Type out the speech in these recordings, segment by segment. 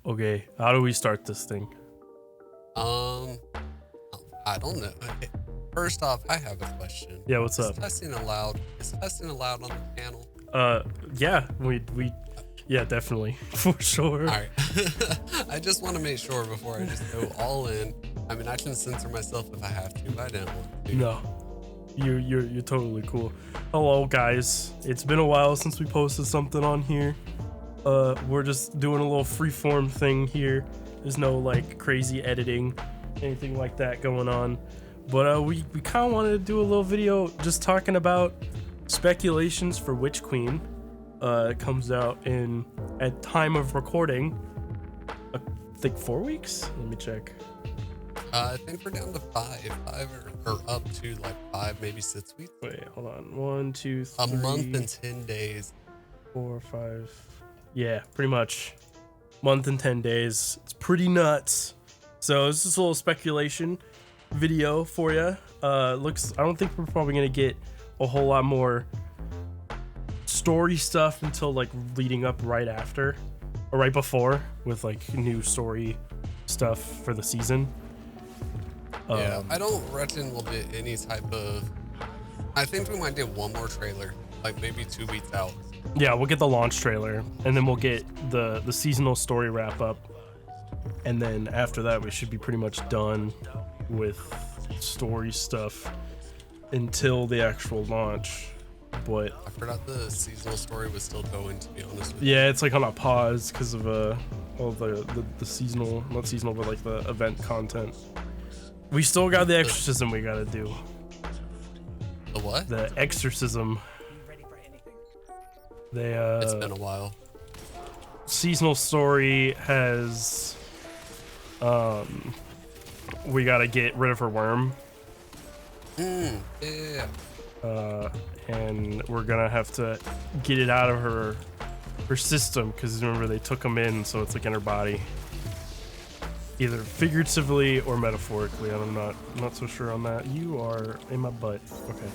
Okay, how do we start this thing? I don't know. Okay. First off, I have a question. Yeah, what's Is up? testing allowed? Is testing allowed on the channel? Yeah, yeah, definitely, for sure. All right. I just want to make sure before I just go all in. I mean, I can censor myself if I have to, but I didn't want to. No, you're totally cool. Hello, guys. It's been a while since we posted something on here. We're just doing a little freeform thing here. There's no like crazy editing, anything like that going on. But we kind of wanted to do a little video just talking about speculations for Witch Queen. It comes out at time of recording, I think 4 weeks. Let me check. I think we're down to five or up to like 5, maybe 6 weeks. Wait, hold on. 1, 2, 3. A month and 10 days. 4, 5. Yeah, pretty much. Month and 10 days. It's pretty nuts. So this is a little speculation video for you. I don't think we're probably gonna get a whole lot more story stuff until like leading up right after or right before with like new story stuff for the season. Yeah, I don't reckon we'll get any type of. I think we might get one more trailer, like maybe 2 weeks out. Yeah, we'll get the launch trailer, and then we'll get the seasonal story wrap up, and then after that we should be pretty much done with story stuff until the actual launch. But I forgot the seasonal story was still going, to be honest with you. yeah, it's like on a pause because of all the seasonal, not seasonal, but like the event content. We still got the exorcism we gotta do. The what? The exorcism. It's been a while. Seasonal story has we gotta get rid of her worm. Yeah. And we're gonna have to get it out of her system because remember they took them in, so it's like in her body, either figuratively or metaphorically. I'm not so sure on that. You are in my butt. Okay.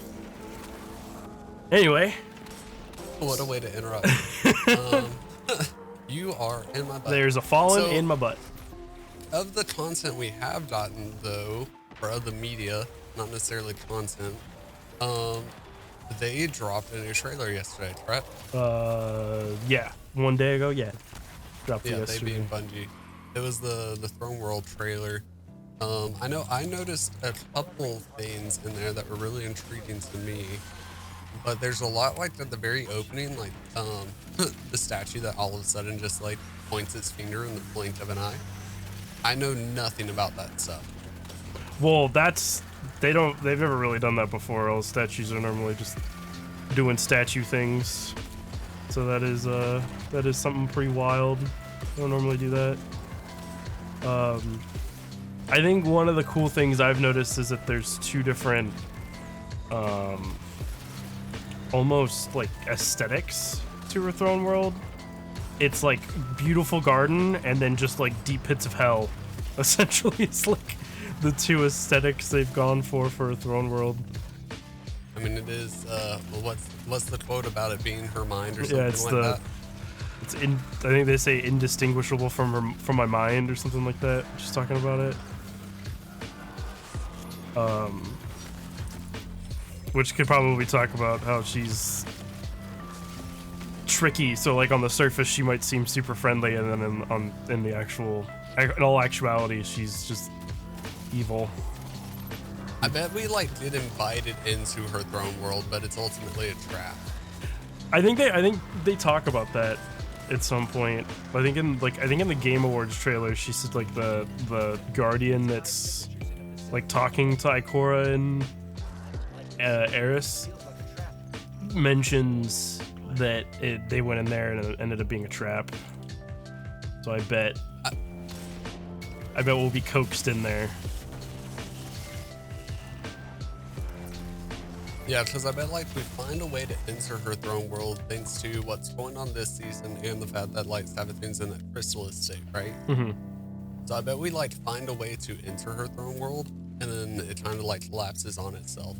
Anyway. What a way to interrupt. You are in my butt. There's a fallen in my butt. Of the content we have gotten, though, or of the media, not necessarily content, they dropped a new trailer yesterday, correct? Yeah. 1 day ago, yeah. Dropped it Yeah, yesterday. they being Bungie. It was the Throne World trailer. I know I noticed a couple things in there that were really intriguing to me. But there's a lot like at the very opening, like the statue that all of a sudden just like points its finger in the blink of an eye. I know nothing about that stuff. Well, they've never really done that before. All statues are normally just doing statue things. So that is something pretty wild. They don't normally do that. I think one of the cool things I've noticed is that there's two different almost like aesthetics to her throne world. It's like beautiful garden and then just like deep pits of hell. Essentially, it's like the two aesthetics they've gone for a throne world. I mean, it is. Well, what's the quote about it being her mind or something Yeah, it's like that? I think they say indistinguishable from my mind or something like that. She's talking about it. Which could probably talk about how she's tricky. So like on the surface she might seem super friendly, and then in all actuality she's just evil. I bet we like get invited into her throne world, but it's ultimately a trap. I think they talk about that at some point. I think in the Game Awards trailer she said like the guardian that's like talking to Ikora and Eris mentions that they went in there and it ended up being a trap. So I bet we'll be coaxed in there. Yeah, because I bet like we find a way to enter her throne world thanks to what's going on this season and the fact that like Savathun's in that chrysalis state, right? Mm-hmm. So I bet we like find a way to enter her throne world, and then it kind of like collapses on itself.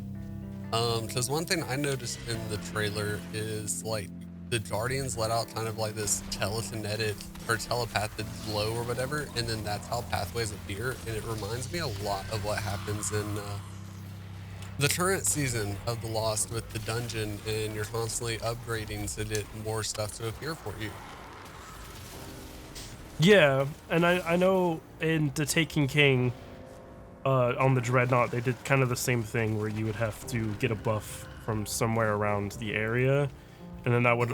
Because one thing I noticed in the trailer is like the Guardians let out kind of like this telekinetic or telepathic glow or whatever, and then that's how pathways appear. And it reminds me a lot of what happens in the current season of The Lost with the dungeon, and you're constantly upgrading to get more stuff to appear for you. Yeah, and I know in The Taken King, on the Dreadnought, they did kind of the same thing where you would have to get a buff from somewhere around the area, and then that would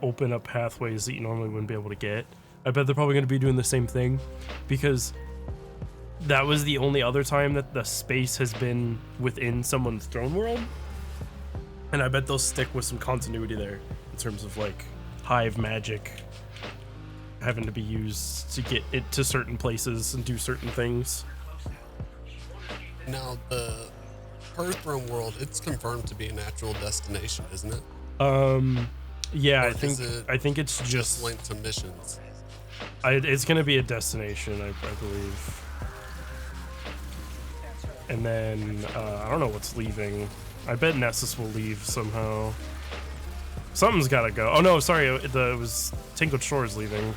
open up pathways that you normally wouldn't be able to get. I bet they're probably going to be doing the same thing, because that was the only other time that the space has been within someone's throne world, and I bet they'll stick with some continuity there in terms of like hive magic having to be used to get it to certain places and do certain things. Now, the Throne world, it's confirmed to be a natural destination, isn't it? Yeah, Or I think it's just linked to missions. It's gonna be a destination, I believe. And then I don't know what's leaving. I bet Nessus will leave somehow. Something's gotta go. Oh no, sorry, it was Tinkled Shores leaving.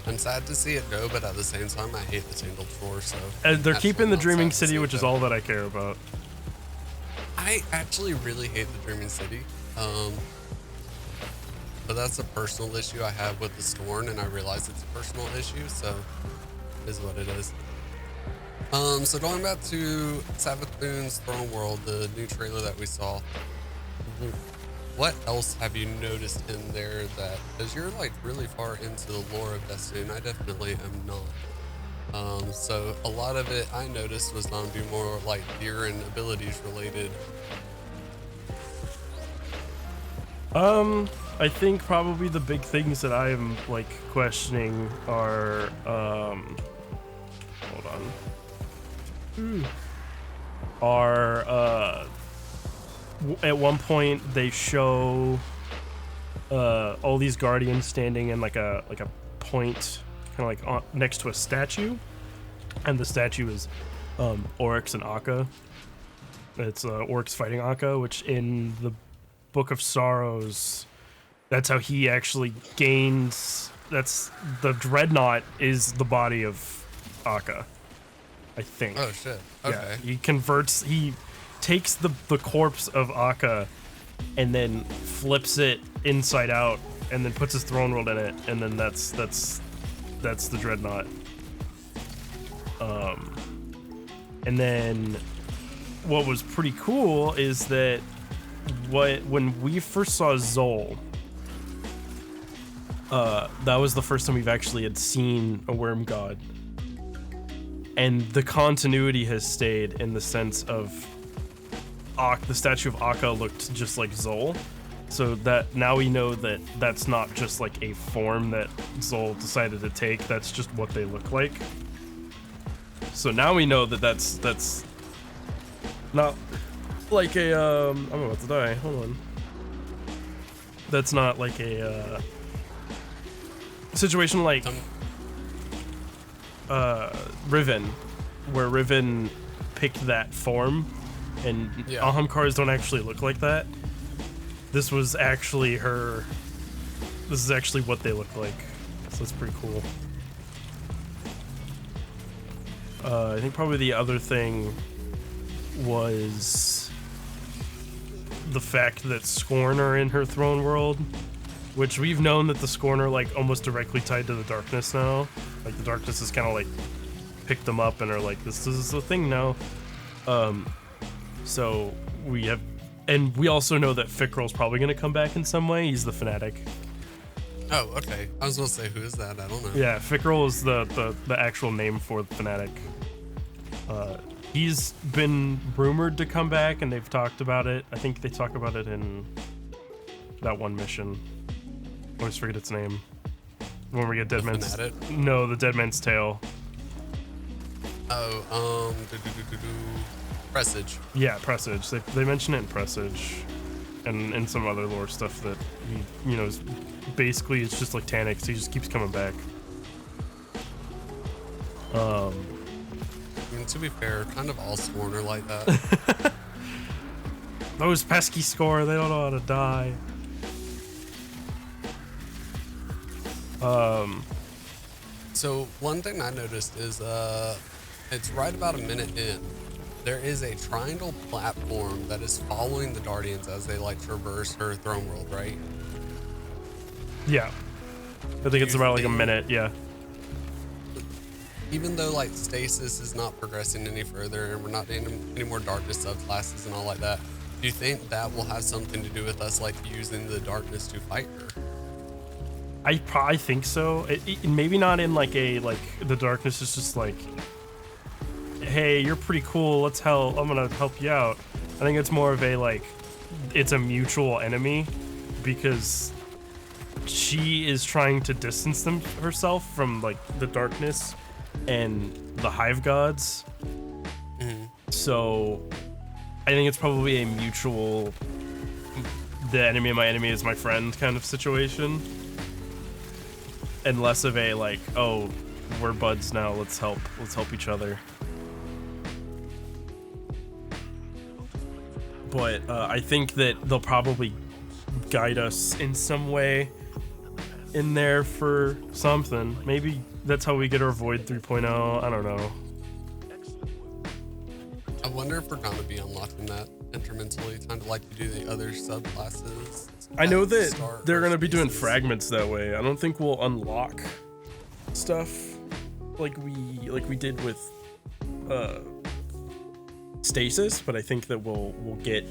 I'm sad to see it go, but at the same time, I hate the Tangled Shore, so... And they're keeping the not Dreaming sad to City, see it which is go. all that I care about. I actually really hate the Dreaming City. But that's a personal issue I have with the Scorn, and I realize it's a personal issue, so it is what it is. So going back to Savathun's Throne World, the new trailer that we saw, what else have you noticed in there that, because you're like really far into the lore of Destiny, and I definitely am not. So a lot of it I noticed was going to be more like gear and abilities related. I think probably the big things that I am like questioning are hold on. Are at one point they show all these guardians standing in like a point, kind of like next to a statue, and the statue is Oryx and Akka. It's Oryx fighting Akka, which in the Book of Sorrows, that's how he actually gains. That's the Dreadnought is the body of Akka, I think. Oh shit. Okay. Yeah, he takes the corpse of Akka and then flips it inside out and then puts his throne world in it, and then that's the Dreadnought. And then what was pretty cool is that when we first saw Zol, that was the first time we've actually had seen a worm god, and the continuity has stayed in the sense of the statue of Akka looked just like Zol, so that now we know that that's not just like a form that Zol decided to take, that's just what they look like. So now we know that that's not like a I'm about to die, hold on, that's not like a situation like Riven, where Riven picked that form, and Yeah. Ahamkars don't actually look like that. This was actually her. This is actually what they look like, so it's pretty cool. I think probably the other thing was the fact that Scorn are in her throne world, which we've known that the Scorn are like almost directly tied to the darkness now. Like the darkness has kind of like picked them up and are like, this is the thing now. So we have, and we also know that Fickrell's probably going to come back in some way. He's the fanatic. Oh, okay. I was gonna say, who is that? I don't know. Yeah, Fickrell is the actual name for the fanatic. He's been rumored to come back, and they've talked about it. I think they talk about it in that one mission. I always forget its name. When we get Dead Man's... Fanatic? No, the Dead Man's Tale. Oh, Presage. Yeah, Presage. They mention it in Presage, and in some other lore stuff that he, basically it's just like Taniks. He just keeps coming back. I mean, to be fair, kind of all Scorn are like that. Those pesky score, they don't know how to die. So one thing I noticed is it's right about a minute in. There is a triangle platform that is following the Guardians as they like traverse her throne world, right? Yeah. I think it's about like a minute, yeah. Even though like stasis is not progressing any further and we're not in any more darkness subclasses and all like that, do you think that will have something to do with us like using the darkness to fight her? I probably think so. Maybe not in like a the darkness is just like, hey, you're pretty cool. Let's help. I'm gonna help you out. I think it's more of a like, it's a mutual enemy because she is trying to distance herself from like the darkness and the hive gods. So I think it's probably a mutual, the enemy of my enemy is my friend kind of situation, and less of a like, oh, we're buds now, let's help each other. But I think that they'll probably guide us in some way in there for something. Maybe that's how we get our Void 3.0. I don't know. I wonder if we're gonna be unlocking that incrementally, kind of like you do the other subclasses. I know that they're gonna be doing fragments that way. I don't think we'll unlock stuff like we did with stasis, but I think that we'll get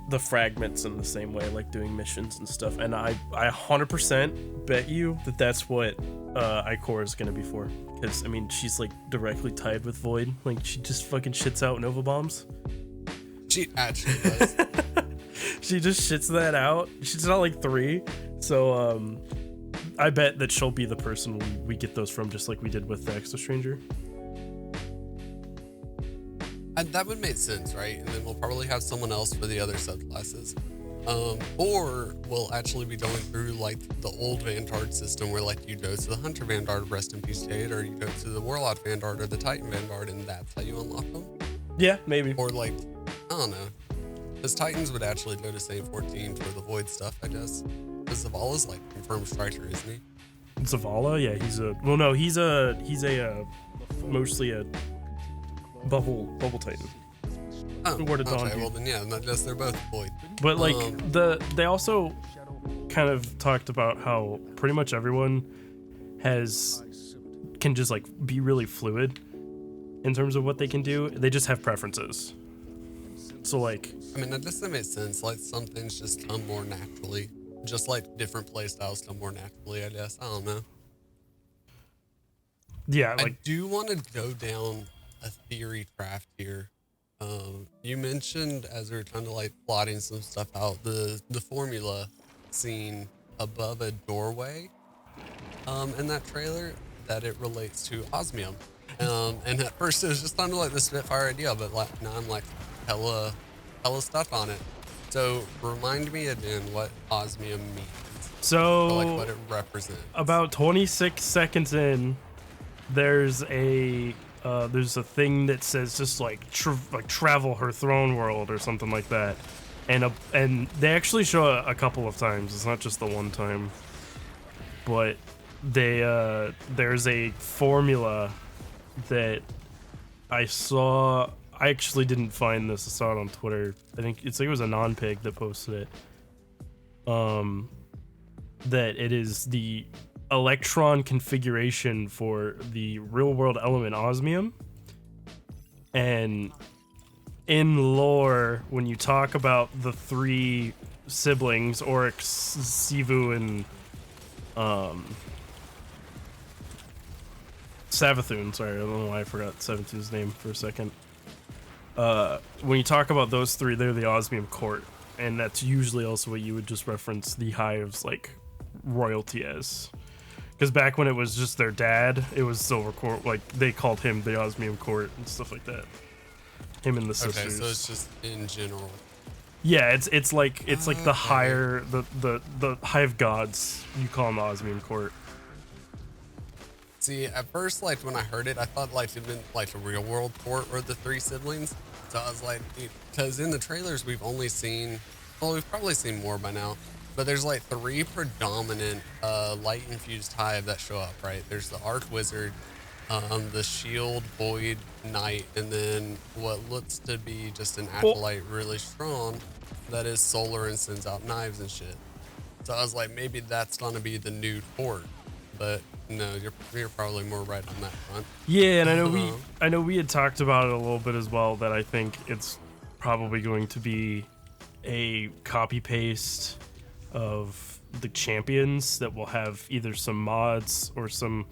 the fragments in the same way, like doing missions and stuff. And I 100% bet you that that's what Ikora is gonna be for. Because I mean, she's like directly tied with Void. Like she just fucking shits out Nova bombs. She actually does. She just shits that out. She's not like 3. So I bet that she'll be the person we get those from, just like we did with the Exo Stranger. And that would make sense, right? And then we'll probably have someone else for the other subclasses. Or we'll actually be going through like the old Vanguard system where like you go to the Hunter Vanguard, rest in peace Jade, or you go to the Warlock Vanguard or the Titan Vanguard, and that's how you unlock them? Yeah, maybe. Or like, I don't know. Because Titans would actually go to Saint 14 for the Void stuff, I guess. Because Zavala's like confirmed striker, isn't he? Zavala? Yeah, he's a mostly a bubble Titan. Oh, okay, well then yeah, not just they're both Void. But like they also kind of talked about how pretty much everyone can just like be really fluid in terms of what they can do. They just have preferences. So like, I mean, that doesn't make sense. Like some things just come more naturally, just like different play styles come more naturally, I guess. I don't know. Yeah, like I do want to go down a theory craft here. You mentioned as we were kind of like plotting some stuff out, the formula scene above a doorway in that trailer, that it relates to osmium. And at first it was just kind of like the Spitfire idea, but like now I'm like hella stuck on it. So remind me again what osmium means. So or like what it represents. About 26 seconds in, there's a thing that says just like travel her throne world or something like that, and they actually show a couple of times. It's not just the one time, but there's a formula that I saw. I actually didn't find this. I saw it on Twitter. I think it was a non-pig that posted it. That it is the electron configuration for the real world element osmium. And in lore, when you talk about the 3 siblings, Oryx, Sivu, and Savathun, sorry, I don't know why I forgot Savathun's name for a second. When you talk about those 3, they're the osmium court, and that's usually also what you would just reference the hive's like royalty as. Because back when it was just their dad, it was Silver Court. Like they called him the Osmium Court and stuff like that. Him and the sisters. Okay, so it's just in general. Yeah, it's like the higher the hive gods. You call them the Osmium Court. See, at first, like when I heard it, I thought like it meant like a real world port or the three siblings. So I was like, because in the trailers we've only seen, well, we've probably seen more by now, but there's like three predominant light infused hive that show up, right? There's the Arc Wizard, the Shield, Void, Knight, and then what looks to be just an acolyte really strong that is solar and sends out knives and shit. So I was like, maybe that's gonna be the new port, but no, you're probably more right on that front. Yeah, and I know we had talked about it a little bit as well, that I think it's probably going to be a copy paste of the champions that will have either some mods or some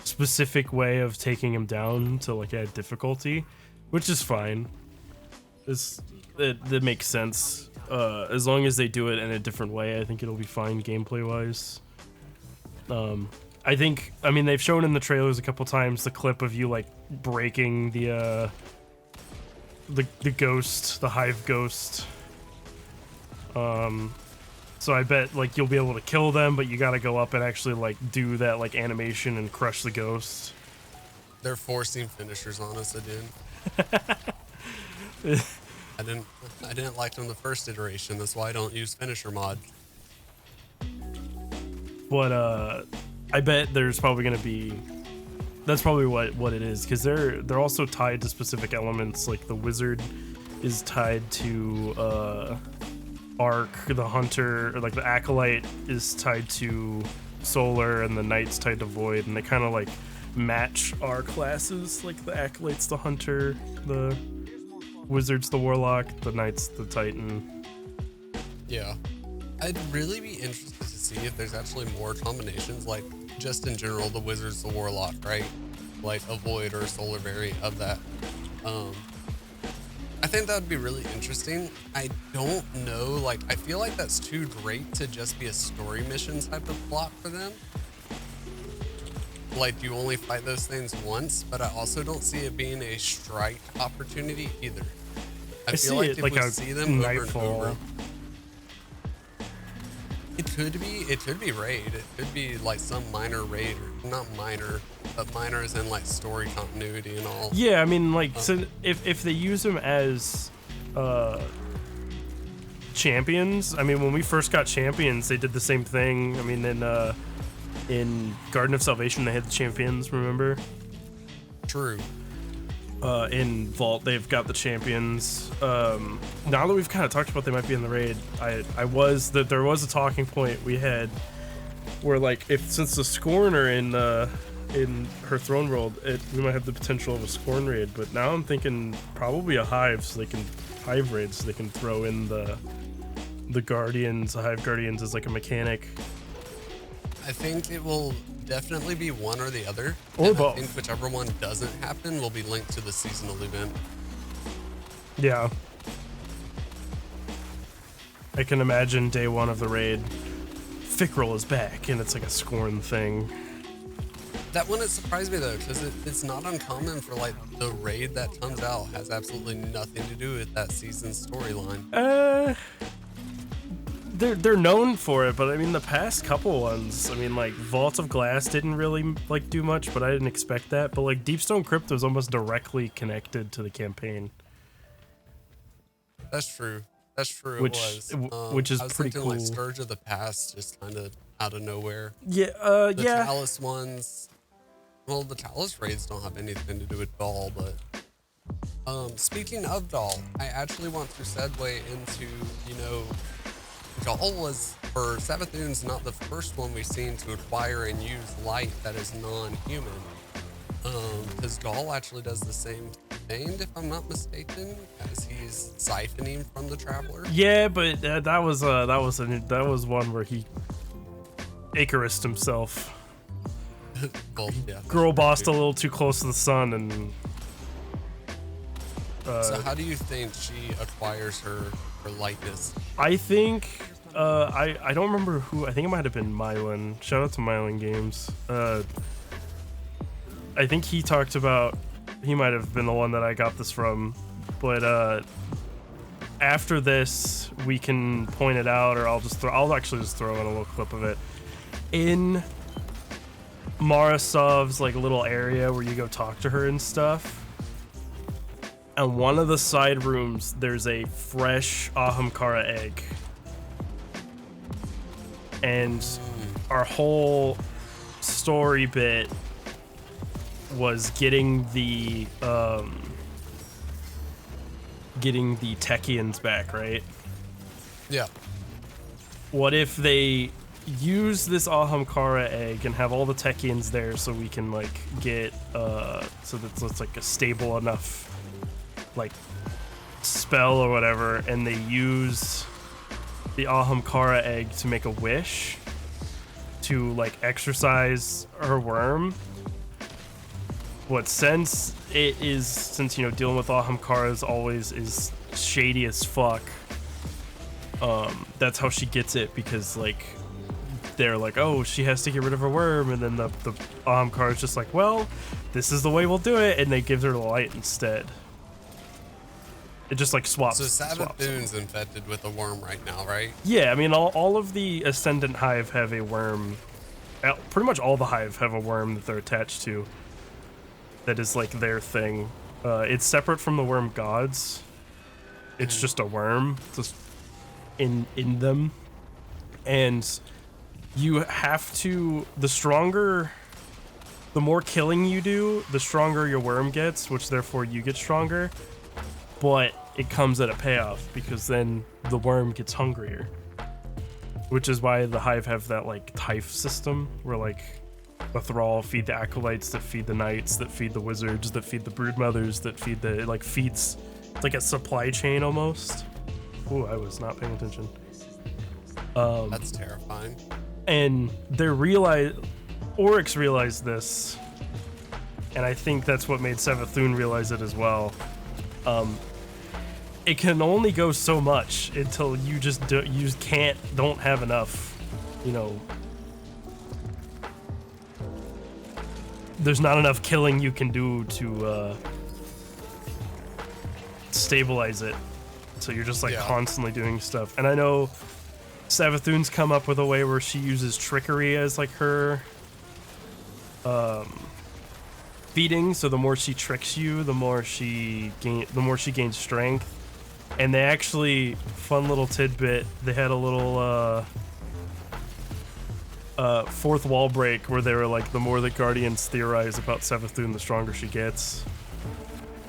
specific way of taking them down to like add difficulty, which is fine. That makes sense. As long as they do it in a different way, I think it'll be fine gameplay wise. I mean, they've shown in the trailers a couple times the clip of you like breaking the ghost, the hive ghost. So I bet like you'll be able to kill them, but you gotta go up and actually like do that like animation and crush the ghost. They're forcing finishers on us again. I didn't like them the first iteration. That's why I don't use finisher mod. But I bet there's probably gonna be. That's probably what it is, because they're also tied to specific elements. Like the wizard is tied to Arc, the hunter, or like the acolyte is tied to solar, and the knight's tied to void, and they kind of like match our classes. Like the acolyte's the hunter, the wizard's the warlock, the knight's the titan. Yeah, I'd really be interested to see if there's actually more combinations, like just in general, the wizard's the warlock, right? Like a void or a solar variant of that. I think that would be really interesting. I don't know, like, I feel like that's too great to just be a story mission type of plot for them. Like, you only fight those things once, but I also don't see it being a strike opportunity either. I feel like if we see them over and over, it could be raid. It could be like some minor raid, or not minor, but minor as in like story continuity and all. Yeah, I mean, like, so if they use them as champions, I mean, when we first got champions, they did the same thing. I mean, in Garden of Salvation, they had the champions, remember? True. In Vault, they've got the champions. Now that we've kind of talked about they might be in the raid, there was a talking point we had where, like, since the Scorn are in her throne world, we might have the potential of a Scorn raid. But now I'm thinking probably a hive, so they can hive raid, so they can throw in the guardians, the hive guardians as like a mechanic. I think it will definitely be one or the other. Or both. I think whichever one doesn't happen will be linked to the seasonal event. Yeah. I can imagine day one of the raid, Fickrel is back, and it's like a Scorn thing. That one, it surprised me though, because it's not uncommon for like the raid that comes out has absolutely nothing to do with that season's storyline. They're known for it, but I mean the past couple ones, I mean like Vault of Glass didn't really like do much, but I didn't expect that. But like Deepstone Crypt was almost directly connected to the campaign. That's true. That's true. Which is I was pretty thinking, cool. Like Scourge of the Past, just kind of out of nowhere. Yeah. The Yeah. Talus ones. Well, the Talus raids don't have anything to do with Doll, but speaking of Doll, I actually want to segue into, Doll was, for Savathun's, not the first one we've seen to acquire and use light that is non-human. Because Doll actually does the same thing, if I'm not mistaken, as he's siphoning from the Traveler. Yeah, but that was one where he Icarus himself. Well, yeah, Girl bossed a little too close to the sun, and so how do you think she acquires her lightness? I think I don't remember who. I think it might have been Mylan. Shout out to Mylan Games. I think he talked about, he might have been the one that I got this from, but after this we can point it out, or I'll actually just throw in a little clip of it. In Marasov's like little area where you go talk to her and stuff. And one of the side rooms, there's a fresh Ahamkara egg. And our whole story bit was getting the Techians back, right? Yeah. What if they use this Ahamkara egg and have all the Techians there so we can like get so that's it's like a stable enough like spell or whatever, and they use the Ahamkara egg to make a wish to like exercise her worm. But since you know, dealing with Ahamkara is shady as fuck, that's how she gets it, because like they're like, oh, she has to get rid of her worm, and then the Ahamkara is just like, well, this is the way we'll do it, and they give her the light instead. It just like swaps. So Savathun's infected with a worm right now, right? Yeah, I mean all of the Ascendant Hive have a worm. Pretty much all the Hive have a worm that they're attached to. That is like their thing. It's separate from the worm gods. It's just a worm, just in them, and you have to. The more killing you do, the stronger your worm gets, which therefore you get stronger. But it comes at a payoff, because then the worm gets hungrier. Which is why the Hive have that like Hive system, where like the Thrall feed the Acolytes, that feed the Knights, that feed the Wizards, that feed the Broodmothers, that feed the, it like feeds, it's like a supply chain almost. Ooh, I was not paying attention. That's terrifying. And Oryx realized this, and I think that's what made Savathun realize it as well. It can only go so much until you just don't have enough, you know. There's not enough killing you can do to stabilize it. So you're just like constantly doing stuff. And I know Savathun's come up with a way where she uses trickery as like her feeding. So the more she tricks you, the more she gains strength. And they actually, fun little tidbit, they had a little fourth wall break where they were like, the more the Guardians theorize about Savathun, the stronger she gets.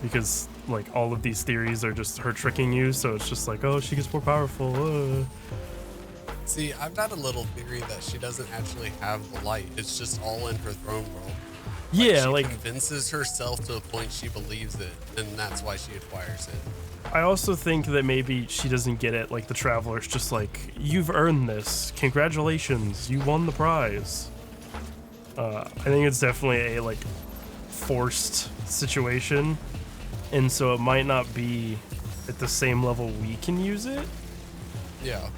Because like all of these theories are just her tricking you, so it's just like, oh, she gets more powerful. See, I've got a little theory that she doesn't actually have the light. It's just all in her throne world. Yeah, she like convinces herself to a point she believes it, and that's why she acquires it. I also think that maybe she doesn't get it. Like the Traveler's just like, you've earned this. Congratulations, you won the prize. I think it's definitely a like forced situation, and so it might not be at the same level we can use it. Yeah.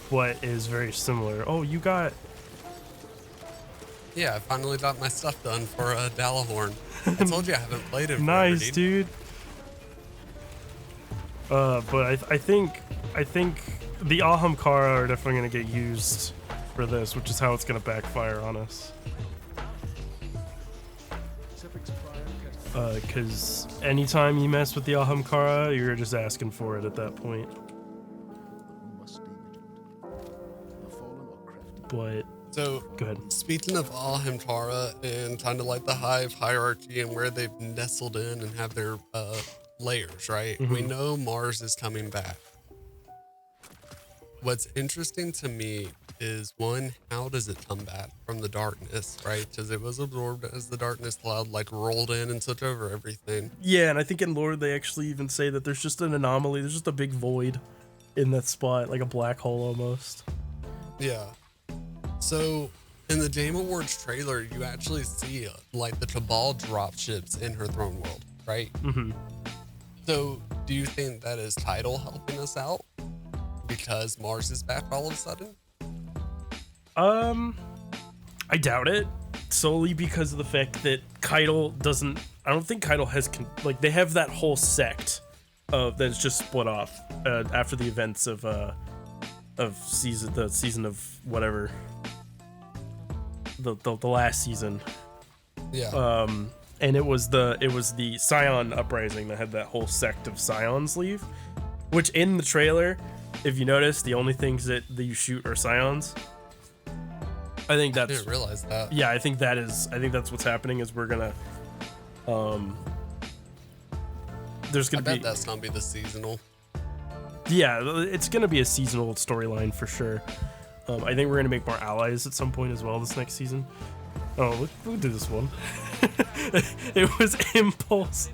But is very similar. Oh, you got. Yeah, I finally got my stuff done for Dalahorn. I told you I haven't played it. Nice, dude. But I think the Ahamkara are definitely gonna get used for this, which is how it's gonna backfire on us. Because anytime you mess with the Ahamkara, you're just asking for it at that point. But so, go ahead. Speaking of Ahamkara and kind of like the Hive hierarchy and where they've nestled in and have their layers, right? Mm-hmm. We know Mars is coming back. What's interesting to me is, one, how does it come back from the darkness, right? Because it was absorbed as the darkness cloud like rolled in and took over everything. Yeah, and I think in lore they actually even say that there's just an anomaly. There's just a big void in that spot, like a black hole almost. Yeah. So in the Game Awards trailer, you actually see like the Cabal drop ships in her throne world, right? Mm-hmm. So do you think that is Tidal helping us out because Mars is back all of a sudden? I doubt it, solely because of the fact that Keitel doesn't. I don't think Keitel has like they have that whole sect of that's just split off after the events of the season of whatever. the last season. Yeah. And it was the Scion uprising that had that whole sect of Scions leave, which in the trailer, if you notice, the only things that you shoot are Scions. I think that's. I didn't realize that. Yeah, I think that's what's happening. Is we're gonna, there's gonna I bet that's gonna be the seasonal. Yeah, it's gonna be a seasonal storyline for sure. I think we're gonna make more allies at some point as well this next season. Oh, look did this one. It was Impulse.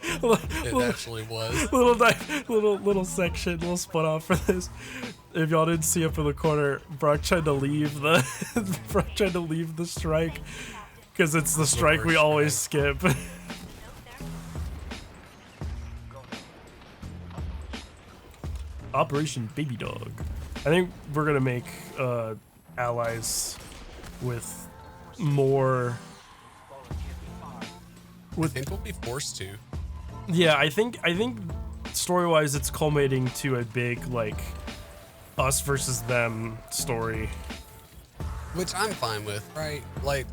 It actually was. Little section, little spot off for this. If y'all didn't see up in the corner, Brock tried to leave the strike because it's the strike we always skip. Operation Baby Dog. I think we're gonna make allies with more. I think we'll be forced to. Yeah, I think story-wise, it's culminating to a big like us versus them story, which I'm fine with, right? Like,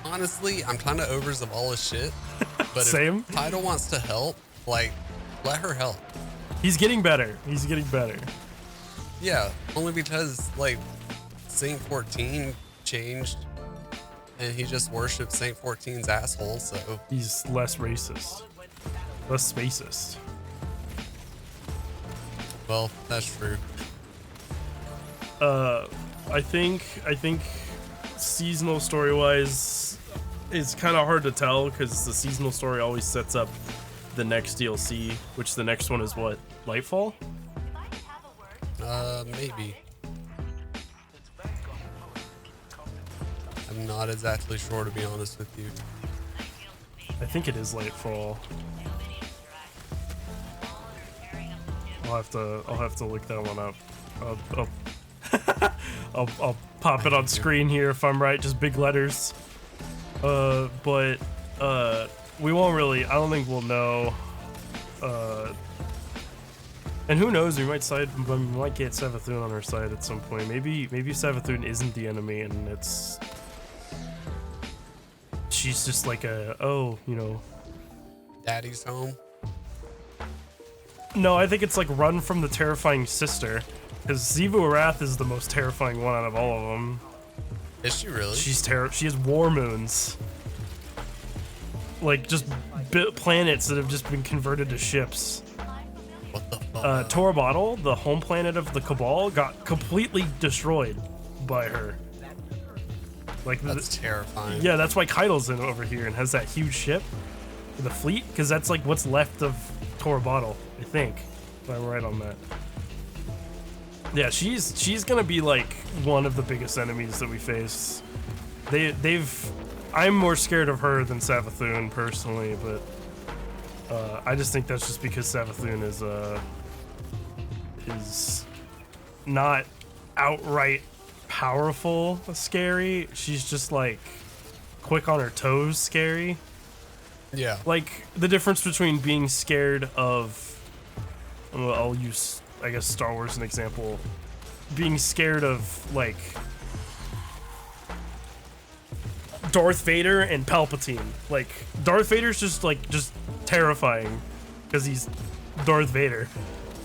honestly, I'm kind of over Zavala's shit. But Same. If Tidal wants to help, like, let her help. He's getting better. Yeah, only because like Saint 14 changed, and he just worshipped Saint 14's asshole. So he's less racist, less spacist. Well, that's true. I think seasonal story-wise, it's kind of hard to tell because the seasonal story always sets up the next DLC, which the next one is what? Lightfall? Maybe. I'm not exactly sure, to be honest with you. I think it is Lightfall. I'll have to look that one up. I'll pop it on screen here if I'm right, just big letters. But we won't really. I don't think we'll know. And who knows? We might get Savathun on our side at some point. Maybe Savathun isn't the enemy, and she's just like Daddy's home. No, I think it's like run from the terrifying sister, because Zyvx Brock is the most terrifying one out of all of them. Is she really? She has war moons. Like just planets that have just been converted to ships. What the fuck? Torabottle, the home planet of the Cabal, got completely destroyed by her. Like that's terrifying. Yeah, that's why Kaido's in over here and has that huge ship, the fleet, because that's like what's left of Torabottle, I think. If I'm right on that. Yeah, she's gonna be like one of the biggest enemies that we face. I'm more scared of her than Savathun personally, but I just think that's just because Savathun is not outright powerful scary. She's just like quick on her toes scary. Yeah. Like the difference between being scared of, well, I'll use I guess Star Wars as an example, being scared of like Darth Vader and Palpatine. Like Darth Vader's just terrifying because he's Darth Vader,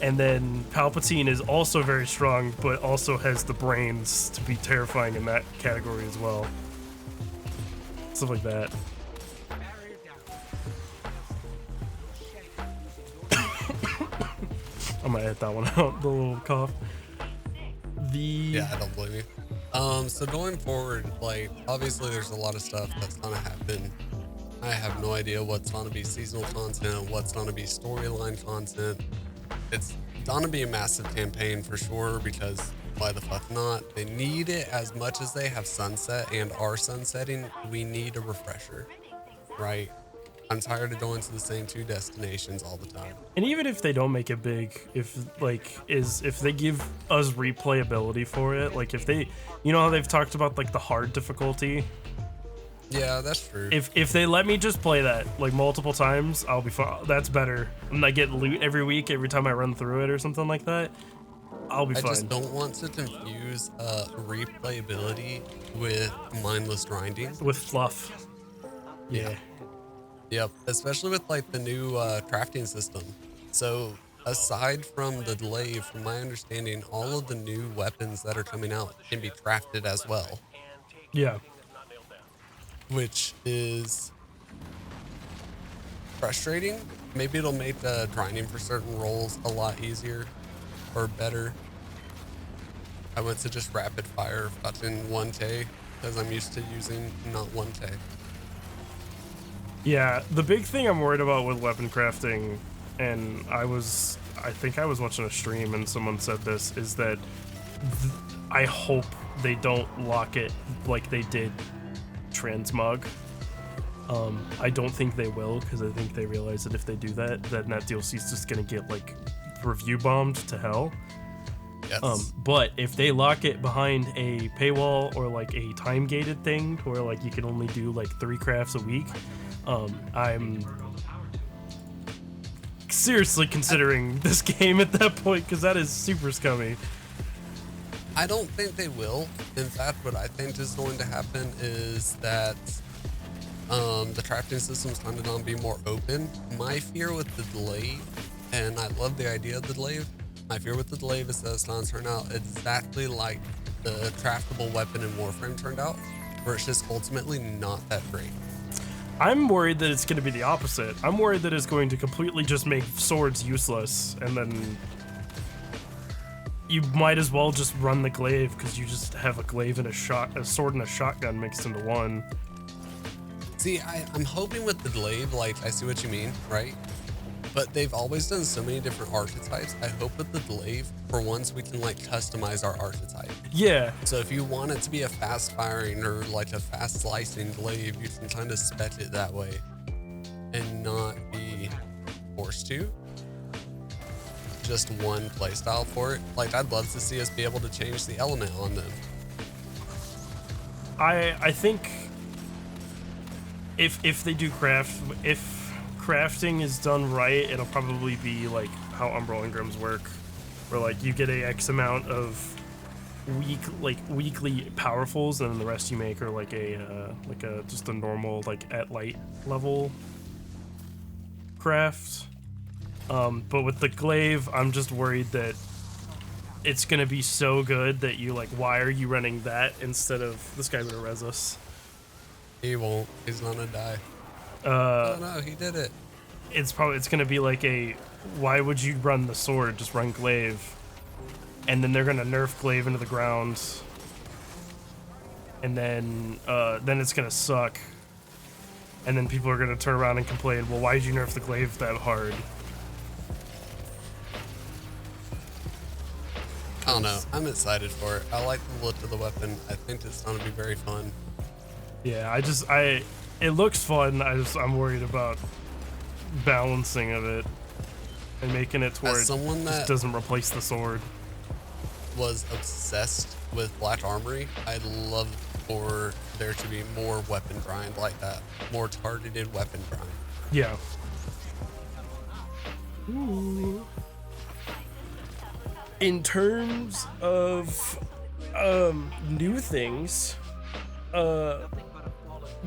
and then Palpatine is also very strong but also has the brains to be terrifying in that category as well. Stuff like that. I might hit that one out, the little cough. Yeah, I don't blame you. So going forward, like, obviously there's a lot of stuff that's gonna happen. I have no idea what's gonna be seasonal content, what's gonna be storyline content. It's gonna be a massive campaign for sure, because why the fuck not? They need it as much as they have sunset and are sunsetting. We need a refresher, right? I'm tired of going to the same two destinations all the time. And even if they don't make it big, if they give us replayability for it, like if they, you know how they've talked about like the hard difficulty? Yeah, that's true. If they let me just play that like multiple times, I'll be fine. That's better. And I get loot every week, every time I run through it or something like that. I'll be I fine. just don't want to confuse replayability with mindless grinding. With fluff. Yeah. Yep, especially with like the new crafting system. So aside from the delay, from my understanding, all of the new weapons that are coming out can be crafted as well, Yeah. which is frustrating. Maybe it'll make the grinding for certain roles a lot easier or better. I went to just rapid fire button 1K because I'm used to using not 1K. Yeah, the big thing I'm worried about with weapon crafting, and I think I was watching a stream and someone said this, is that I hope they don't lock it like they did transmog. I don't think they will, because I think they realize that if they do that, then that DLC is just gonna get like review bombed to hell. Yes. But if they lock it behind a paywall or like a time gated thing where like you can only do like 3 crafts a week, I'm seriously considering this game at that point, because that is super scummy. I don't think they will. In fact, what I think is going to happen is that the crafting system's going to be more open. My fear with the delay, and I love the idea of the delay, my fear with the delay is that it's going to turn out exactly like the craftable weapon in Warframe turned out, where it's just ultimately not that great. I'm worried that it's going to be the opposite. I'm worried that it's going to completely just make swords useless, and then you might as well just run the glaive, because you just have a glaive and a sword and a shotgun mixed into one. See, I'm hoping with the glaive, like, I see what you mean, right? But they've always done so many different archetypes. I hope with the glaive, for once, we can like customize our archetype. Yeah. So if you want it to be a fast firing or like a fast slicing glaive, you can kind of spec it that way and not be forced to. Just one playstyle for it. Like, I'd love to see us be able to change the element on them. I think if they do if crafting is done right, it'll probably be like how Umbral Engrams work, where like you get a X amount of weekly powerfuls, and then the rest you make are like a just a normal like at light level craft. But with the glaive, I'm just worried that it's gonna be so good that you like, why are you running that instead of this guy gonna res us? He won't. He's gonna die. Oh no, he did it. It's gonna be like why would you run the sword? Just run glaive, and then they're gonna nerf glaive into the ground, and then it's gonna suck, and then people are gonna turn around and complain, well, why did you nerf the glaive that hard? I don't know. I'm excited for it. I like the look of the weapon. I think it's gonna be very fun. Yeah, it looks fun. I'm worried about balancing of it and making it to where it just doesn't replace the sword. Was obsessed with Black Armory. I'd love for there to be more weapon grind like that, more targeted weapon grind. Yeah. Ooh. In terms of new things,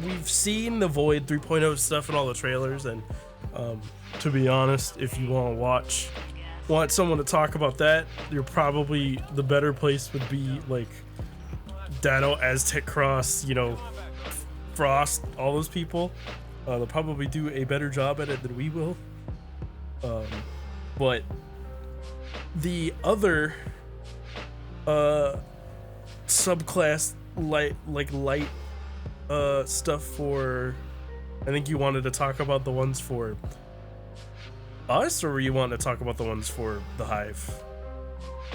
we've seen the Void 3.0 stuff in all the trailers, and to be honest, if you want someone to talk about that, you're probably the better place would be like Dado, Aztec Cross, Frost, all those people. They'll probably do a better job at it than we will. But the other subclass light stuff for, I think you wanted to talk about the ones for us, or were you wanting to talk about the ones for the Hive?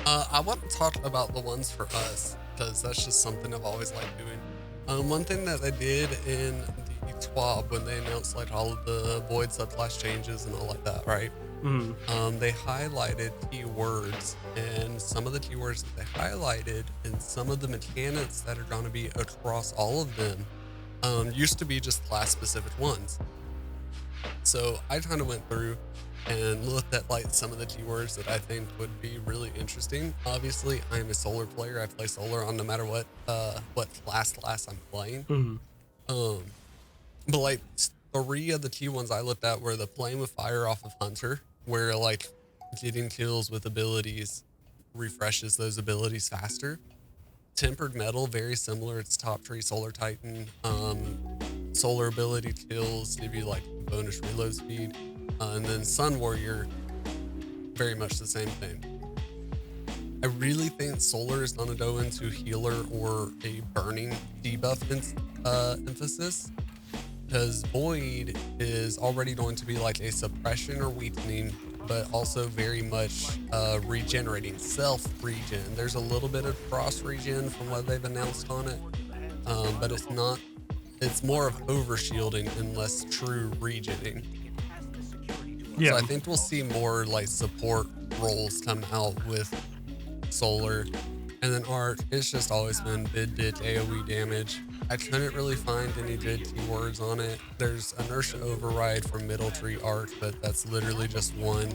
I want to talk about the ones for us, because that's just something I've always liked doing. One thing that they did in the TWAB when they announced like all of the Void subclass changes and all like that, right? Mm-hmm. They highlighted keywords, and some of the keywords that they highlighted and some of the mechanics that are going to be across all of them used to be just class specific ones. So I kind of went through and looked at like some of the keywords that I think would be really interesting. Obviously, I am a solar player. I play solar on no matter what class I'm playing. Mhm. But like 3 of the key ones I looked at were the playing with fire off of Hunter, where like getting kills with abilities refreshes those abilities faster. Tempered metal, very similar. It's top tree solar titan. Solar ability kills give you like bonus reload speed. And then Sun Warrior, very much the same thing. I really think solar is going to go into healer or a burning debuff emphasis, because void is already going to be like a suppression or weakening, but also very much regenerating, self-regen. There's a little bit of cross-regen from what they've announced on it, but it's not. It's more of overshielding and less true regenning. Yeah. So I think we'll see more like support roles come out with solar. And then Arc, it's just always been bid AoE damage. I couldn't really find any good keywords on it. There's inertia override from middle tree Arc, but that's literally just one.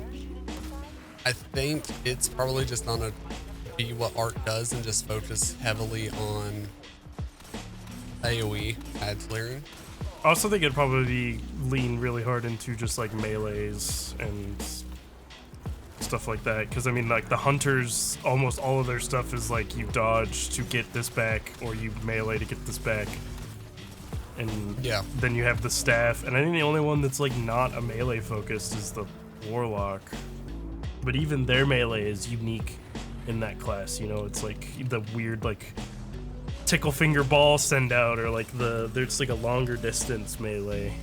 I think it's probably just gonna be what Arc does and just focus heavily on AoE ad clearing. I also think it'd probably lean really hard into just like melees and stuff like that, because I mean, like the hunters, almost all of their stuff is like you dodge to get this back or you melee to get this back, and yeah, then you have the staff, and I think the only one that's like not a melee focused is the warlock, but even their melee is unique in that class. You know, it's like the weird like tickle finger ball send out, or like there's like a longer distance melee.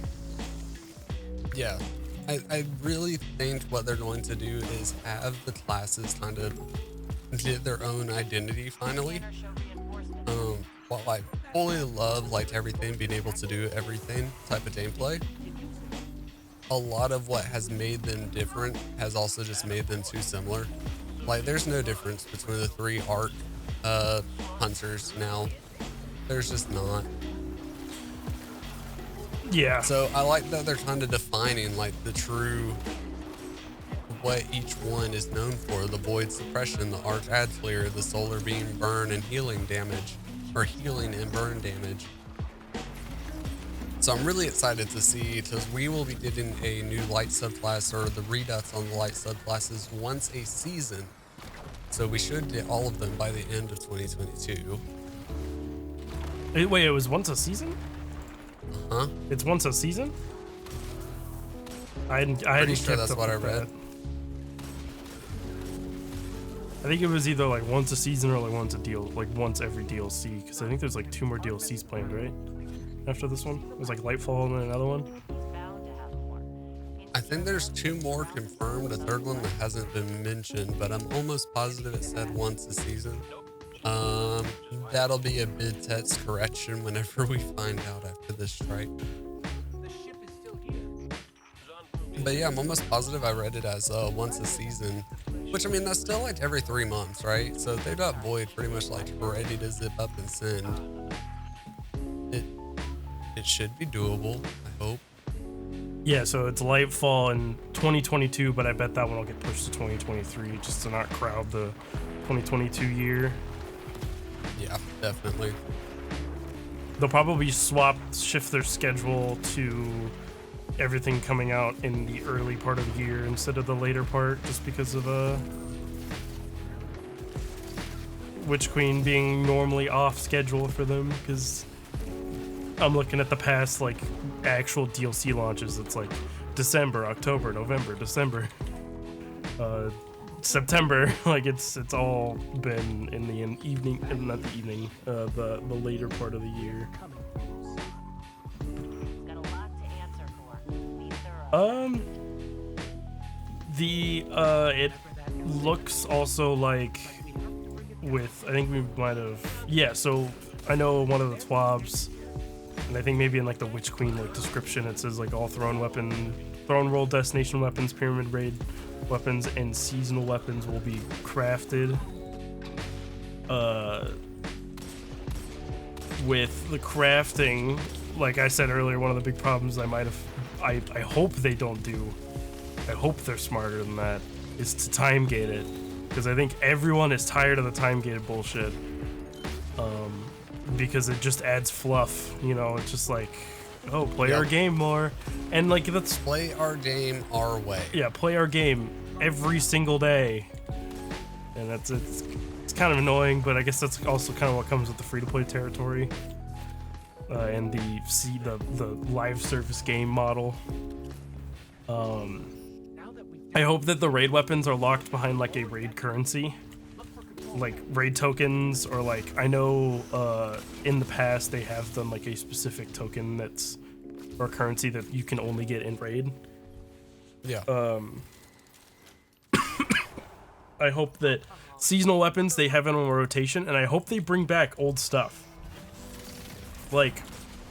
Yeah, I really think what they're going to do is have the classes kind of get their own identity finally. While I fully love like everything, being able to do everything type of gameplay, a lot of what has made them different has also just made them too similar. Like there's no difference between the 3 Arc hunters now. There's just not. Yeah. So I like that they're kind of defining like the true what each one is known for: the void suppression, the arc ad clear, the solar beam burn and healing damage, or healing and burn damage. So I'm really excited to see, because we will be getting a new light subclass, or the redots on the light subclasses, once a season. So we should get all of them by the end of 2022. Wait, it was once a season? Huh? It's once a season? I hadn't sure that's what I read. That. I think it was either like once a season or like once every DLC, because I think there's like 2 more DLCs planned, right? After this one? It was like Lightfall and then another one? I think there's 2 more confirmed, a 3rd one that hasn't been mentioned, but I'm almost positive it said once a season. That'll be a bid test correction whenever we find out after this strike. But yeah, I'm almost positive I read it as once a season, which I mean, that's still like every 3 months, right? So they've got Void pretty much like ready to zip up and send. It should be doable, I hope. Yeah, so it's Lightfall in 2022, but I bet that one will get pushed to 2023 just to not crowd the 2022 year. Yeah, definitely. They'll probably shift their schedule to everything coming out in the early part of the year instead of the later part, just because of Witch Queen being normally off schedule for them, because I'm looking at the past like actual DLC launches. It's like December, October, November, December, September. Like it's all been in the evening, not the evening, the later part of the year. It looks also like I think we might have, so I know one of the TWABs, and I think maybe in like the Witch Queen like description it says like all throne roll destination weapons, pyramid raid weapons, and seasonal weapons will be crafted. With the crafting, like I said earlier, one of the big problems I hope they don't do I hope they're smarter than that, is to time gate it, because I think everyone is tired of the time gated bullshit. Because it just adds fluff, you know. It's just like, oh, play our game more, and like that's play our game our way. Yeah, play our game every single day, and it's kind of annoying, but I guess that's also kind of what comes with the free-to-play territory and the live service game model. I hope that the raid weapons are locked behind like a raid currency, like raid tokens, or like I know in the past they have done like a specific token that's or currency that you can only get in raid. Yeah. I hope that seasonal weapons, they have it on rotation, and I hope they bring back old stuff. Like,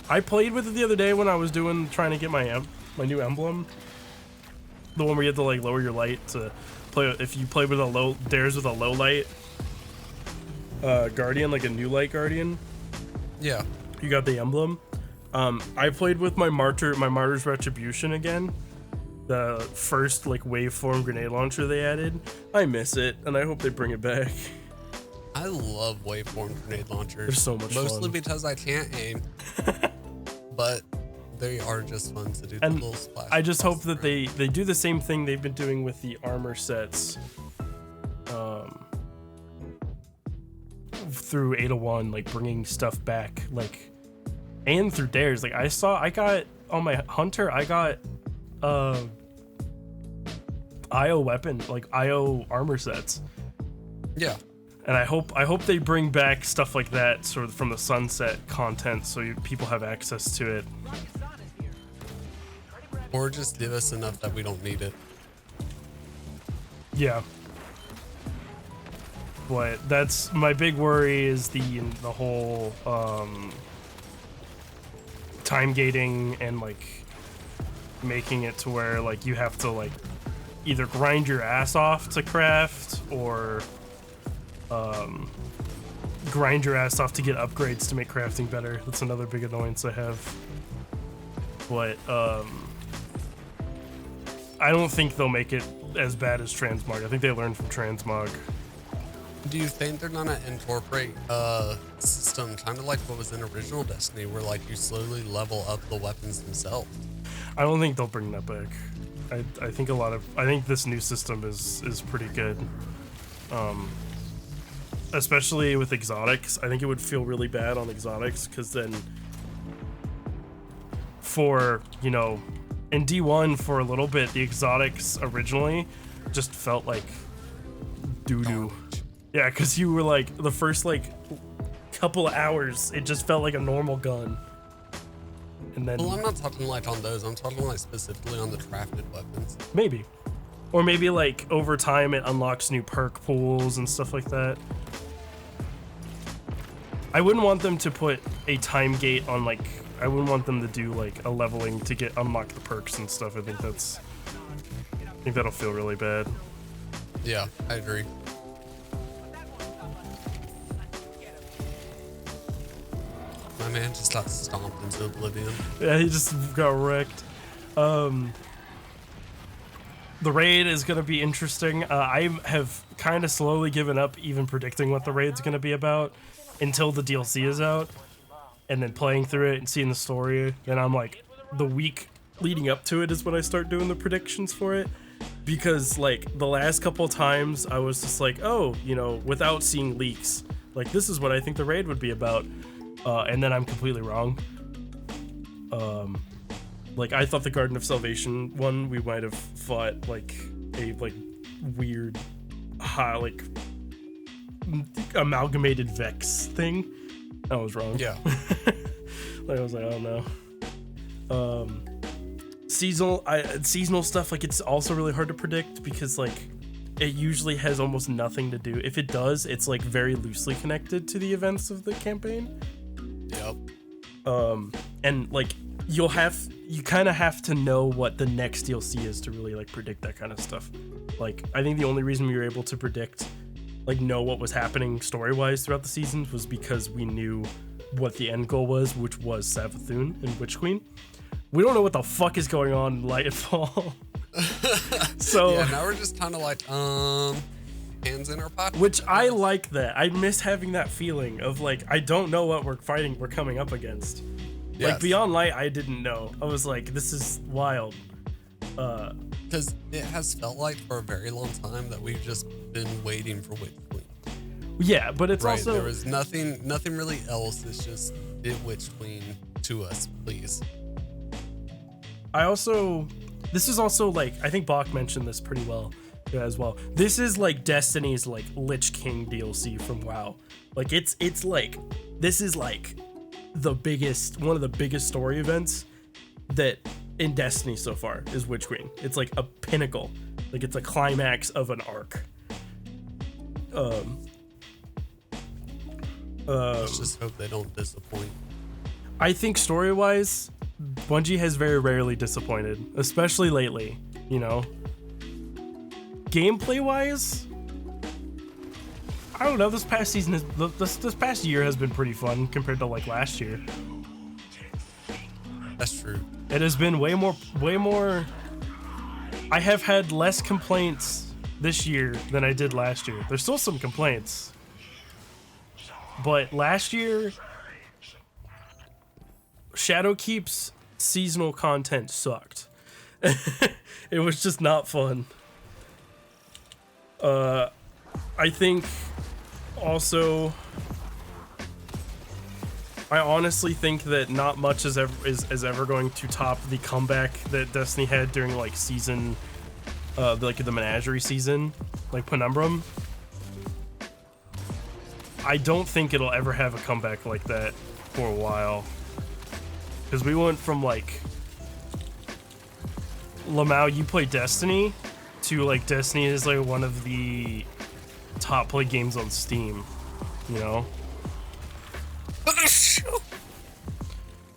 I played with it the other day when I was trying to get my new emblem. The one where you have to like lower your light to play. If you play with a dares with a low light guardian, like a new light guardian. Yeah. You got the emblem. I played with my Martyr's Retribution again. The first like waveform grenade launcher they added. I miss it, and I hope they bring it back. I love waveform grenade launchers. They're so much fun. Mostly because I can't aim, but they are just fun to do. And the little splash. I just hope that they do the same thing they've been doing with the armor sets. Through 801, like bringing stuff back, like, and through dares. Like I got on my hunter, I got IO weapon, like IO armor sets. Yeah. And I hope they bring back stuff like that sort of from the Sunset content, so people have access to it. Or just give us enough that we don't need it. Yeah. But that's my big worry, is the whole time gating and like making it to where like you have to like either grind your ass off to craft, or grind your ass off to get upgrades to make crafting better. That's another big annoyance I have. But I don't think they'll make it as bad as Transmog. I think they learned from Transmog. Do you think they're gonna incorporate a system kind of like what was in original Destiny, where like you slowly level up the weapons themselves? I don't think they'll bring that back. I think this new system is pretty good. Especially with exotics. I think it would feel really bad on exotics, because then for, you know, in D1 for a little bit, the exotics originally just felt like doo-doo. Yeah, because you were like, the first like couple of hours, it just felt like a normal gun. And then, well, I'm not talking like on those, I'm talking like specifically on the crafted weapons. Maybe. Or maybe like over time it unlocks new perk pools and stuff like that. I wouldn't want them to put a time gate on, like, I wouldn't want them to do like a leveling to unlock the perks and stuff. I think that'll feel really bad. Yeah, I agree. My man just got stomped into oblivion. Yeah, he just got wrecked. The raid is going to be interesting. I have kind of slowly given up even predicting what the raid's going to be about until the DLC is out, and then playing through it and seeing the story. Then I'm like, the week leading up to it is when I start doing the predictions for it, because like the last couple of times I was just like, oh, you know, without seeing leaks, like this is what I think the raid would be about, and then I'm completely wrong. Like I thought the Garden of Salvation one, we might have fought like a weird like amalgamated Vex thing. I was wrong. Yeah. Like I was like, oh no. Seasonal stuff, like it's also really hard to predict, because like it usually has almost nothing to do. If it does, it's like very loosely connected to the events of the campaign. Yep. And like you kind of have to know what the next DLC is to really like predict that kind of stuff. Like I think the only reason we were able to predict, like know what was happening story-wise throughout the seasons, was because we knew what the end goal was, which was Savathun and Witch Queen. We don't know what the fuck is going on in Lightfall. So yeah, now we're just kind of like, hands in our pocket. which I like that. I miss having that feeling of like, I don't know what we're coming up against. Yes. Like Beyond Light, I didn't know. I was like, this is wild. Because it has felt like for a very long time that we've just been waiting for Witch Queen. Yeah, but it's Right, also there was nothing really else. It's just did Witch Queen to us, please. This is also like, I think Bach mentioned this pretty well as well. This is like Destiny's like Lich King DLC from WoW. Like it's like, this is like one of the biggest story events that in Destiny so far is Witch Queen. It's like a pinnacle. Like it's a climax of an arc. Let's just hope they don't disappoint. I think story-wise, Bungie has very rarely disappointed, especially lately, you know? Gameplay-wise, I don't know, this past year has been pretty fun compared to like last year. That's true. It has been way more. I have had less complaints this year than I did last year. There's still some complaints, but last year, Shadowkeep's seasonal content sucked. It was just not fun. I think also, I honestly think that not much is ever going to top the comeback that Destiny had during like season, like the Menagerie season, like Penumbrum. I don't think it'll ever have a comeback like that for a while, because we went from like, Lamau, you play Destiny, to like Destiny is like one of the top played games on Steam, you know?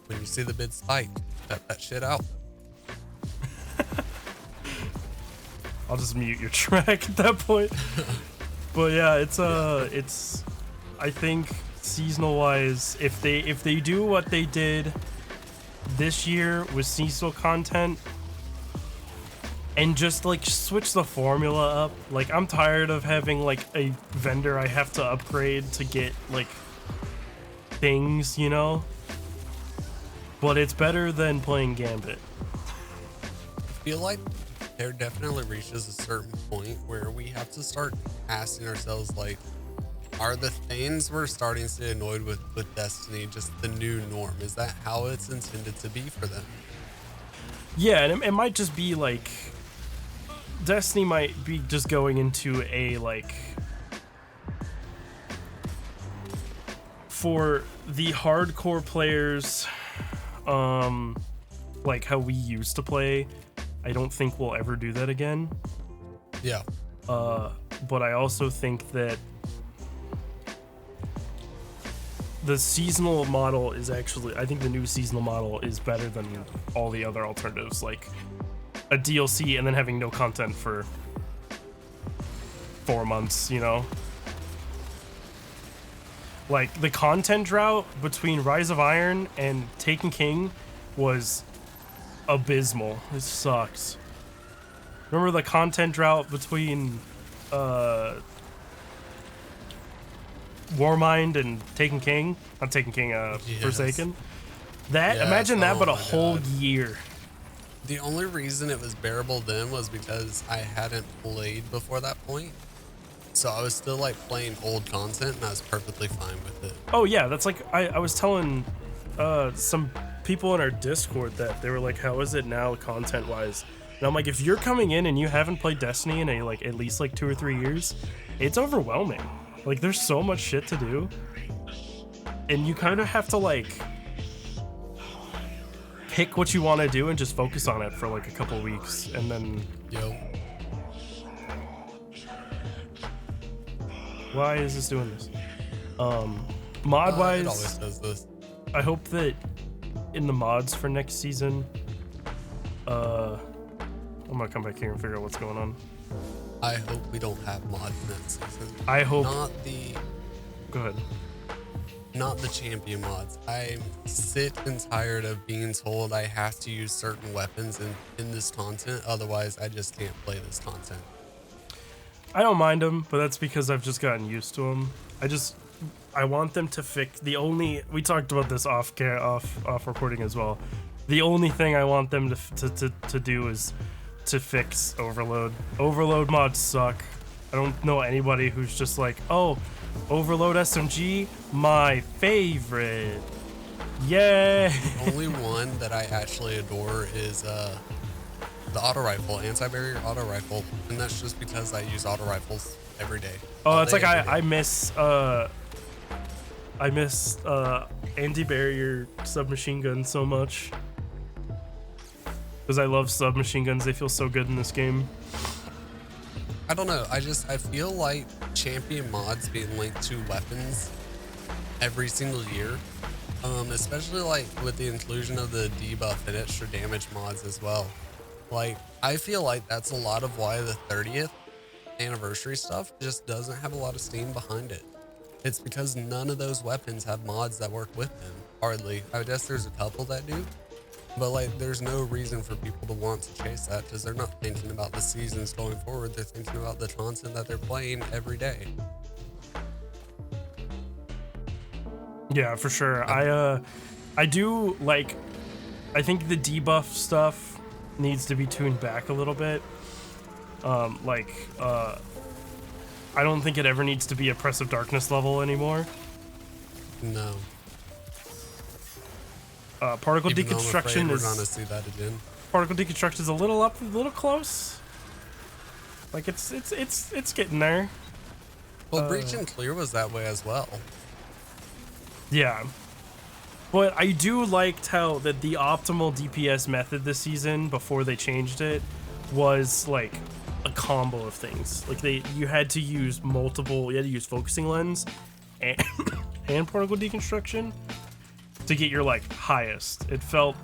When you see the bid spike, cut that shit out. I'll just mute your track at that point. But yeah, it's I think seasonal wise, if they do what they did this year with seasonal content and just like switch the formula up, like I'm tired of having like a vendor I have to upgrade to get like things, you know? But it's better than playing Gambit. I feel like there definitely reaches a certain point where we have to start asking ourselves, like, are the things we're starting to get annoyed with Destiny just the new norm? Is that how it's intended to be for them? Yeah, and it might just be like, Destiny might be just going into a like, for the hardcore players, like how we used to play, I don't think we'll ever do that again. Yeah. But I also think that the seasonal model is actually, I think the new seasonal model is better than all the other alternatives, like a DLC and then having no content for 4 months, you know? Like, the content drought between Rise of Iron and Taken King was abysmal. It sucks. Remember the content drought between Warmind and Taken King? Not Taken King, Yes. Forsaken? That, Yes. imagine that, Oh but a my whole God. year. The only reason it was bearable then was because I hadn't played before that point. So I was still like playing old content and I was perfectly fine with it. Oh yeah, that's like, I was telling some people in our Discord that they were like, how is it now content wise? And I'm like, if you're coming in and you haven't played Destiny in like at least like 2 or 3 years, it's overwhelming. Like there's so much shit to do, and you kind of have to like pick what you want to do and just focus on it for like a couple weeks, and then Yo. why is this doing this? Mod It wise, always does this. I hope that in the mods for next season, I'm gonna come back here and figure out what's going on. I hope we don't have mods next season. I hope. Not the. Go ahead. not the champion mods. I'm sick and tired of being told I have to use certain weapons in this content, otherwise I just can't play this content. I don't mind them, but that's because I've just gotten used to them. I want them to fix we talked about this off recording as well. The only thing I want them to do is to fix overload. Overload mods suck. I don't know anybody who's just like, oh, overload SMG, my favorite. Yay! The only one that I actually adore is the auto rifle, anti-barrier auto rifle, and that's just because I use auto rifles every day. Oh, it's like I miss anti-barrier submachine guns so much because I love submachine guns. They feel so good in this game. I don't know. I feel like champion mods being linked to weapons every single year, especially like with the inclusion of the debuff and extra damage mods as well. Like, I feel like that's a lot of why the 30th anniversary stuff just doesn't have a lot of steam behind it. It's because none of those weapons have mods that work with them, hardly. I guess there's a couple that do, but like there's no reason for people to want to chase that because they're not thinking about the seasons going forward. They're thinking about the content that they're playing every day. Yeah, for sure. I do like, I think the debuff stuff needs to be tuned back a little bit. I don't think it ever needs to be oppressive darkness level anymore. No. Particle Even deconstruction we're gonna see that again. Particle deconstruction is a little close. Like it's getting there. Well, Breach and Clear was that way as well. Yeah. But I do liked how that the optimal DPS method this season before they changed it was like a combo of things. Like you had to use focusing lens and particle deconstruction to get your like highest. It felt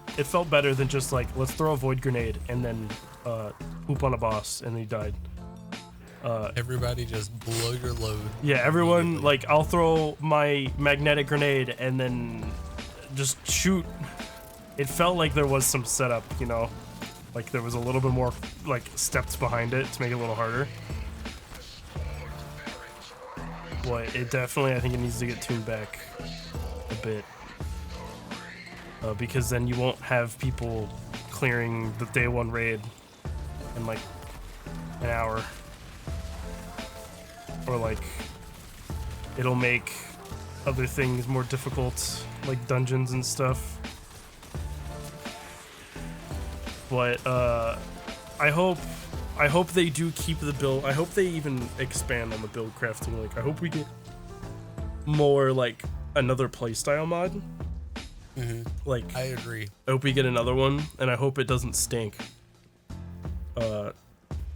better than just like, let's throw a void grenade and then poop on a boss and he died. Everybody just blow your load. Yeah, everyone, like, I'll throw my magnetic grenade and then just shoot. It felt like there was some setup, you know? Like there was a little bit more like steps behind it to make it a little harder. But it definitely, I think it needs to get tuned back a bit. Because then you won't have people clearing the day one raid in like an hour. Or like, it'll make other things more difficult, like dungeons and stuff. But I hope they do keep the build. I hope they even expand on the build crafting. Like, I hope we get more like another playstyle mod. Like, I agree. I hope we get another one, and I hope it doesn't stink. I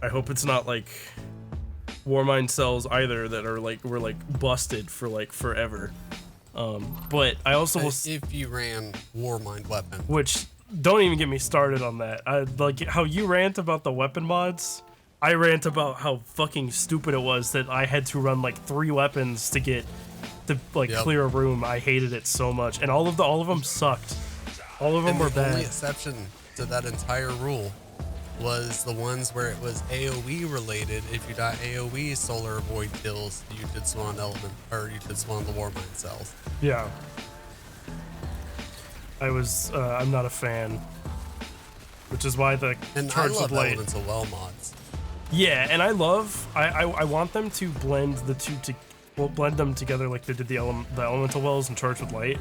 hope it's not like Warmind cells either that are like were like busted for like forever. But I also will. If you ran Warmind weapon, which don't even get me started on that. I like how you rant about the weapon mods. I rant about how fucking stupid it was that I had to run like 3 weapons to get to like clear a room. I hated it so much, and all of them sucked. All of them were bad. The only exception to that entire rule was the ones where it was AoE related. If you got AoE solar void kills, you could spawn element, or you could spawn the Warmind cells. Yeah. I'm not a fan. Which is why the Charge with Light. Elemental well mods. Yeah, and I want them to blend the two blend them together like they did the elemental wells and Charge with Light.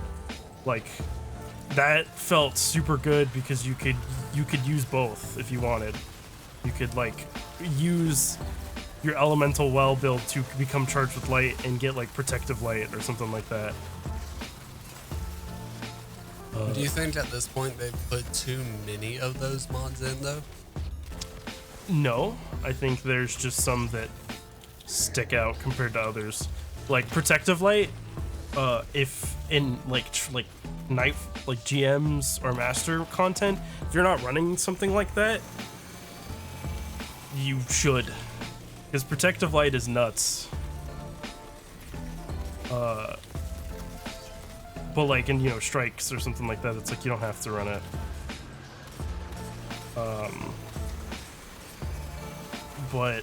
Like, that felt super good because you could use both if you wanted. You could like use your elemental well build to become Charged with Light and get like protective light or something like that. Do you think at this point they've put too many of those mods in though? No, I think there's just some that stick out compared to others. Like protective light, if in like night like GMs or master content, if you're not running something like that, you should, because protective light is nuts. But like in, you know, strikes or something like that, it's like you don't have to run it. But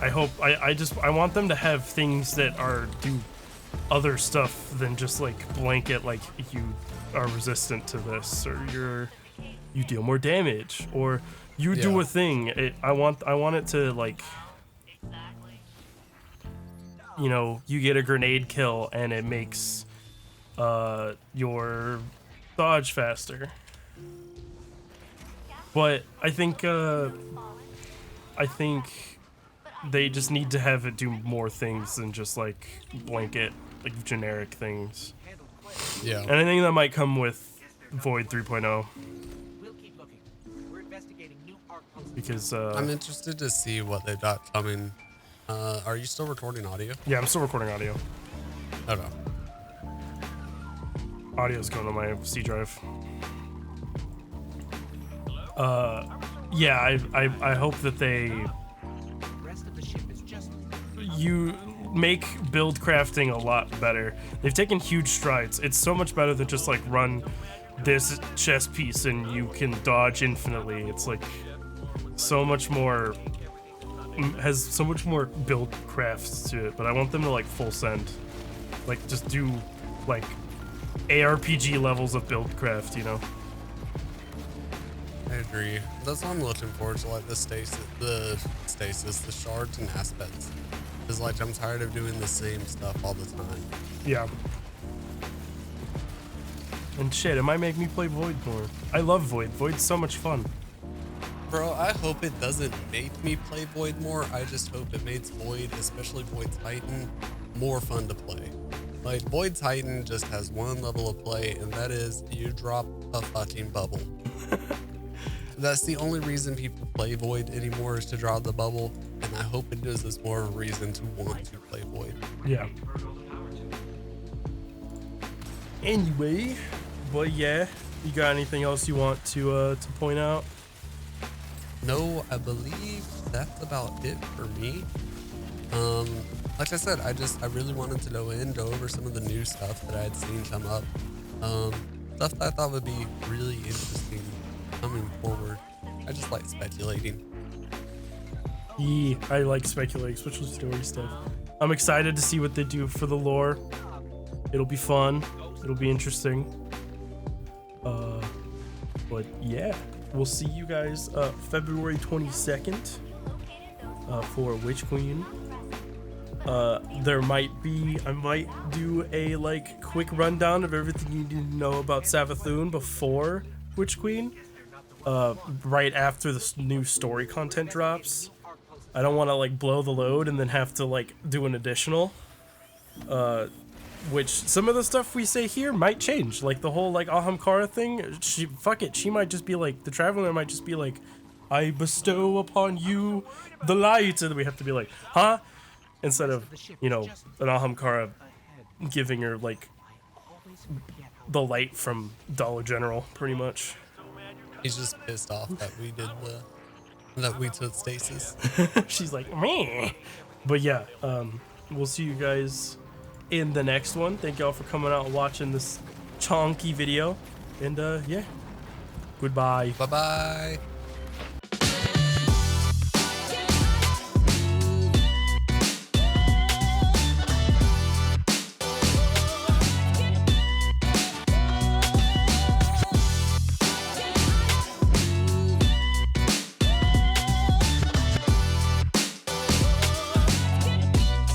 I hope I want them to have things that do other stuff than just like blanket, like you are resistant to this, or you deal more damage, or you do a thing. I want it to, like, you know, you get a grenade kill and it makes your dodge faster. But I think they just need to have it do more things than just like blanket, like generic things. Yeah. And I think that might come with Void 3.0. Because I'm interested to see what they've got coming. Are you still recording audio? Yeah, I'm still recording audio. Okay. Audio's going on my C drive. Yeah, I hope that you make build crafting a lot better. They've taken huge strides. It's so much better than just like run this chest piece and you can dodge infinitely. It's like so much more, has so much more build crafts to it. But I want them to like full send, like just do like ARPG levels of build craft, you know? I agree. That's what I'm looking forward to, like the shards and aspects. Is like I'm tired of doing the same stuff all the time. Yeah. And shit, it might make me play Void more. I love Void. Void's so much fun. Bro, I hope it doesn't make me play Void more. I just hope it makes Void, especially Void Titan, more fun to play. Like, Void Titan just has one level of play, and that is you drop a fucking bubble. That's the only reason people play Void anymore, is to draw the bubble, and I hope it gives us more of a reason to want to play Void. Yeah. Anyway, but yeah, you got anything else you want to point out? No, I believe that's about it for me. Like I said, I really wanted to go over some of the new stuff that I had seen come up. Stuff that I thought would be really interesting coming forward. I just like speculating. Yeah, I like speculating, especially story stuff. I'm excited to see what they do for the lore. It'll be fun. It'll be interesting. But yeah, we'll see you guys February 22nd for Witch Queen. I might do a like quick rundown of everything you need to know about Savathun before Witch Queen, right after the new story content drops. I don't want to like blow the load and then have to like do an additional, which some of the stuff we say here might change, like the whole like Ahamkara thing. She might just be like, the Traveler might just be like, I bestow upon you the light, and we have to be like, huh? Instead of, you know, an Ahamkara giving her like the light from Dollar General, pretty much. He's just pissed off that we took stasis. She's like, meh. But yeah, we'll see you guys in the next one. Thank y'all for coming out and watching this chonky video. And yeah, goodbye. Bye-bye.